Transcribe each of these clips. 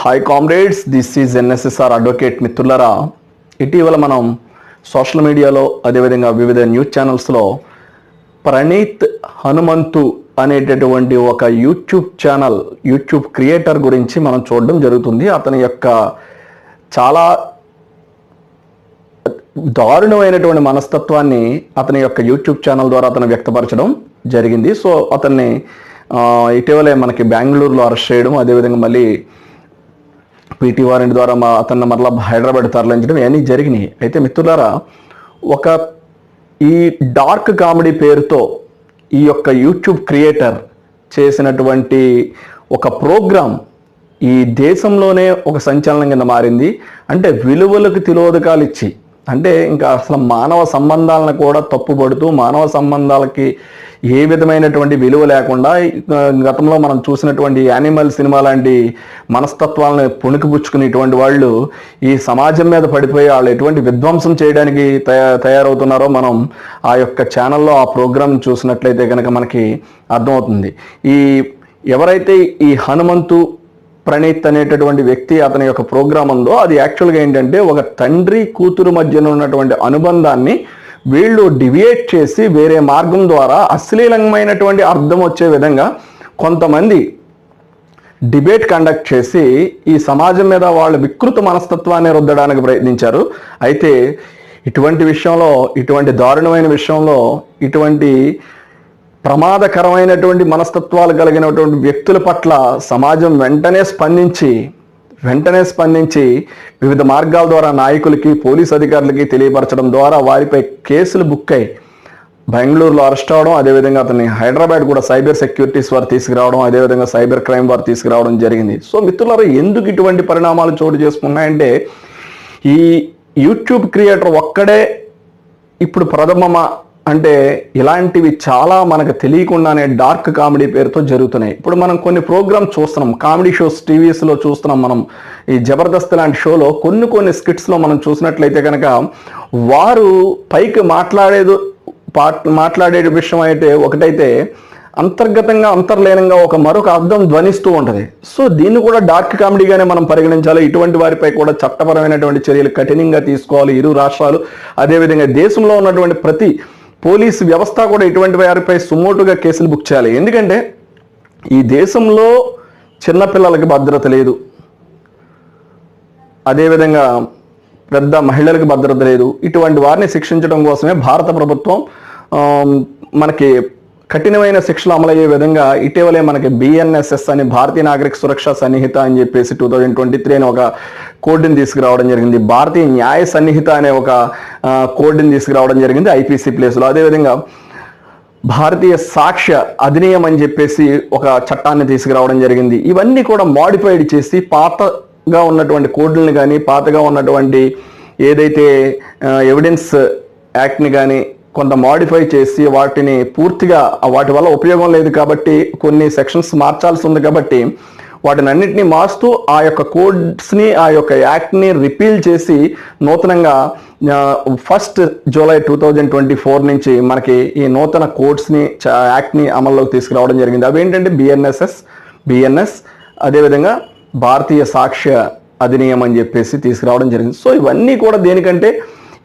Hi comrades, this is NSSR advocate. మిత్రులరా, ఇటీవల మనం సోషల్ మీడియాలో అదేవిధంగా వివిధ న్యూస్ ఛానల్స్లో ప్రణీత్ హనుమంతు అనేటటువంటి ఒక యూట్యూబ్ క్రియేటర్ గురించి మనం చూడడం జరుగుతుంది. అతని యొక్క చాలా దారుణమైనటువంటి మనస్తత్వాన్ని అతని యొక్క యూట్యూబ్ ఛానల్ ద్వారా అతను వ్యక్తపరచడం జరిగింది. సో అతన్ని ఇటీవలే మనకి బెంగళూరులో అరెస్ట్ చేయడం, అదేవిధంగా మళ్ళీ పీటీ వారెంట్ ద్వారా అతన్ని మరలా హైదరాబాద్ తరలించడం ఇవన్నీ జరిగినాయి. అయితే మిత్రులారా, ఈ డార్క్ కామెడీ పేరుతో ఈ యొక్క యూట్యూబ్ క్రియేటర్ చేసినటువంటి ఒక ప్రోగ్రాం ఈ దేశంలోనే ఒక సంచలనం కింద మారింది. అంటే విలువలకు తిలోదకాలు ఇచ్చి, అంటే ఇంకా అసలు మానవ సంబంధాలను కూడా తప్పుపడుతూ, మానవ సంబంధాలకి ఏ విధమైనటువంటి విలువ లేకుండా గతంలో మనం చూసినటువంటి యానిమల్ సినిమా లాంటి మనస్తత్వాలను పుణికిపుచ్చుకునేటువంటి వాళ్ళు ఈ సమాజం మీద పడిపోయి వాళ్ళు ఎటువంటి విధ్వంసం చేయడానికి తయారవుతున్నారో మనం ఆ యొక్క ఛానల్లో ఆ ప్రోగ్రామ్ చూసినట్లయితే కనుక మనకి అర్థమవుతుంది. ఎవరైతే ఈ హనుమంతు ప్రణీత్ అనేటటువంటి వ్యక్తి అతని యొక్క ప్రోగ్రామ్ ఉందో, అది యాక్చువల్గా ఏంటంటే ఒక తండ్రి కూతురు మధ్యన ఉన్నటువంటి అనుబంధాన్ని వీళ్ళు డివియేట్ చేసి వేరే మార్గం ద్వారా అశ్లీలమైనటువంటి అర్థం వచ్చే విధంగా కొంతమంది డిబేట్ కండక్ట్ చేసి ఈ సమాజం మీద వాళ్ళ వికృత మనస్తత్వాన్ని రుద్దడానికి ప్రయత్నించారు. అయితే ఇటువంటి దారుణమైన విషయంలో ఇటువంటి ప్రమాదకరమైనటువంటి మనస్తత్వాలు కలిగినటువంటి వ్యక్తుల పట్ల సమాజం వెంటనే స్పందించి వివిధ మార్గాల ద్వారా నాయకులకి, పోలీస్ అధికారులకి తెలియపరచడం ద్వారా వారిపై కేసులు బుక్ అయి బెంగళూరులో అరెస్ట్ అవడం, అదేవిధంగా అతన్ని హైదరాబాద్ కూడా సైబర్ సెక్యూరిటీస్ వారు తీసుకురావడం, అదేవిధంగా సైబర్ క్రైమ్ వారు తీసుకురావడం జరిగింది. సో మిత్రులారా, ఎందుకు ఇటువంటి పరిణామాలు చోటు చేసుకున్నాయంటే, ఈ యూట్యూబ్ క్రియేటర్ ఒక్కడే ఇప్పుడు ప్రథమమా అంటే ఇలాంటివి చాలా మనకు తెలియకుండానే డార్క్ కామెడీ పేరుతో జరుగుతున్నాయి. ఇప్పుడు మనం కొన్ని ప్రోగ్రామ్స్ చూస్తున్నాం, కామెడీ షోస్ టీవీస్లో చూస్తున్నాం. మనం ఈ జబర్దస్త్ లాంటి షోలో కొన్ని స్కిట్స్లో మనం చూసినట్లయితే కనుక వారు పైకి మాట్లాడే విషయం అయితే ఒకటైతే అంతర్గతంగా అంతర్లీనంగా మరొక అర్థం ధ్వనిస్తూ ఉంటుంది. సో దీన్ని కూడా డార్క్ కామెడీగానే మనం పరిగణించాలి. ఇటువంటి వారిపై కూడా చట్టపరమైనటువంటి చర్యలు కఠినంగా తీసుకోవాలి ఇరు రాష్ట్రాలు. అదేవిధంగా దేశంలో ఉన్నటువంటి ప్రతి పోలీసు వ్యవస్థ కూడా ఇటువంటి వారిపై సుమోటుగా కేసులు బుక్ చేయాలి. ఎందుకంటే ఈ దేశంలో చిన్నపిల్లలకి భద్రత లేదు, అదేవిధంగా పెద్ద మహిళలకు భద్రత లేదు. ఇటువంటి వారిని శిక్షించడం కోసమే భారత ప్రభుత్వం మనకి కఠినమైన శిక్షలు అమలయ్యే విధంగా ఇటీవలే మనకి BNSS అని, భారతీయ నాగరిక సురక్షా సన్నిహిత అని చెప్పేసి 2023 అని ఒక కోడ్ని తీసుకురావడం జరిగింది. భారతీయ న్యాయ సన్నిహిత అనే ఒక కోడ్ని తీసుకురావడం జరిగింది IPC ప్లేస్లో. అదేవిధంగా భారతీయ సాక్ష్య అధినియం అని చెప్పేసి ఒక చట్టాన్ని తీసుకురావడం జరిగింది. ఇవన్నీ కూడా మోడిఫైడ్ చేసి పాతగా ఉన్నటువంటి కోడ్లను కానీ, పాతగా ఉన్నటువంటి ఏదైతే ఎవిడెన్స్ యాక్ట్ని కానీ కొంత మోడిఫై చేసి వాటిని పూర్తిగా వాటి వల్ల ఉపయోగం లేదు కాబట్టి కొన్ని సెక్షన్స్ మార్చాల్సి ఉంది కాబట్టి వాటిని అన్నింటినీ మార్చుతూ ఆ యొక్క కోడ్స్ని, ఆ యొక్క యాక్ట్ని రిపీల్ చేసి నూతనంగా 1 జూలై 2024 నుంచి మనకి ఈ నూతన కోడ్స్ని, యాక్ట్ని అమల్లోకి తీసుకురావడం జరిగింది. అవి ఏంటంటే BNS అదేవిధంగా భారతీయ సాక్ష్య అధినియం అని చెప్పేసి తీసుకురావడం జరిగింది. సో ఇవన్నీ కూడా దేనికంటే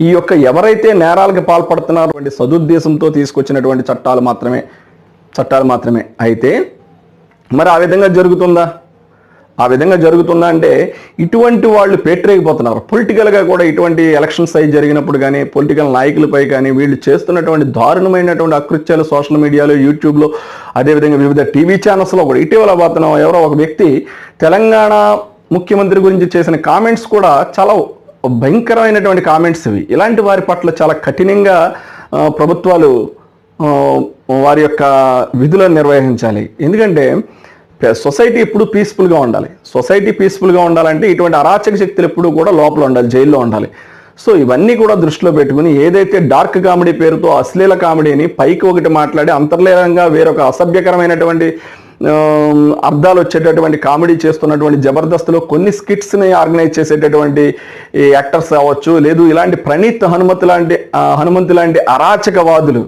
ఈ యొక్క ఎవరైతే నేరాలకు పాల్పడుతున్నారో అటువంటి సదుద్దేశంతో తీసుకొచ్చినటువంటి చట్టాలు మాత్రమే. అయితే మరి ఆ విధంగా జరుగుతుందా అంటే ఇటువంటి వాళ్ళు పేటరేగిపోతున్నారు. పొలిటికల్గా కూడా ఇటువంటి ఎలక్షన్స్ అయి జరిగినప్పుడు కానీ, పొలిటికల్ నాయకులపై కానీ వీళ్ళు చేస్తున్నటువంటి దారుణమైనటువంటి అకృత్యాలు సోషల్ మీడియాలో, యూట్యూబ్లో, అదేవిధంగా వివిధ టీవీ ఛానల్స్లో కూడా ఇటీవల ఎవరో ఒక వ్యక్తి తెలంగాణ ముఖ్యమంత్రి గురించి చేసిన కామెంట్స్ కూడా చాలా భయంకరమైనటువంటి కామెంట్స్ ఇవి. ఇలాంటి వారి పట్ల చాలా కఠినంగా ప్రభుత్వాలు వారి యొక్క విధులను నిర్వహించాలి. ఎందుకంటే సొసైటీ ఎప్పుడు పీస్ఫుల్గా ఉండాలంటే ఇటువంటి అరాచక శక్తులు ఎప్పుడు కూడా లోపల ఉండాలి, జైల్లో ఉండాలి. సో ఇవన్నీ కూడా దృష్టిలో పెట్టుకుని ఏదైతే డార్క్ కామెడీ పేరుతో అశ్లీల కామెడీని పైకి ఒకటి మాట్లాడి అంతర్లీనంగా వేరొక అసభ్యకరమైనటువంటి అర్థాలు వచ్చేటటువంటి కామెడీ చేస్తున్నటువంటి జబర్దస్త్లో కొన్ని స్కిట్స్ని ఆర్గనైజ్ చేసేటటువంటి యాక్టర్స్ అవ్వచ్చు, లేదు ఇలాంటి ప్రణీత్ హనుమంతు లాంటి అరాచకవాదులు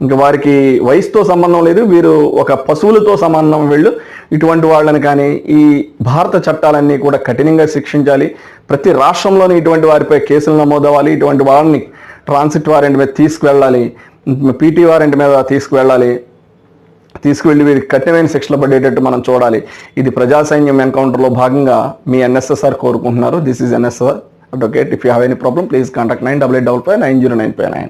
ఇంకా వారికి వయసుతో సంబంధం లేదు, వీరు ఒక పశువులతో సంబంధం వీళ్ళు. ఇటువంటి వాళ్ళని కానీ ఈ భారత చట్టాలన్నీ కూడా కఠినంగా శిక్షించాలి. ప్రతి రాష్ట్రంలోనూ ఇటువంటి వారిపై కేసులు నమోదవ్వాలి. ఇటువంటి వాళ్ళని ట్రాన్సిట్ వారెంట్ మీద తీసుకువెళ్ళాలి, పీటీ వారెంట్ మీద తీసుకువెళ్ళి వీరికి కఠినమైన శిక్షలు పడేటట్టు మనం చూడాలి. ఇది ప్రజా సైన్యం ఎన్కౌంటర్లో భాగంగా మీ ఎన్ఎస్ఎస్ఆర్ కోరుకుంటున్నారు. This is NSR advocate. If you have any problem please contact 9855909599.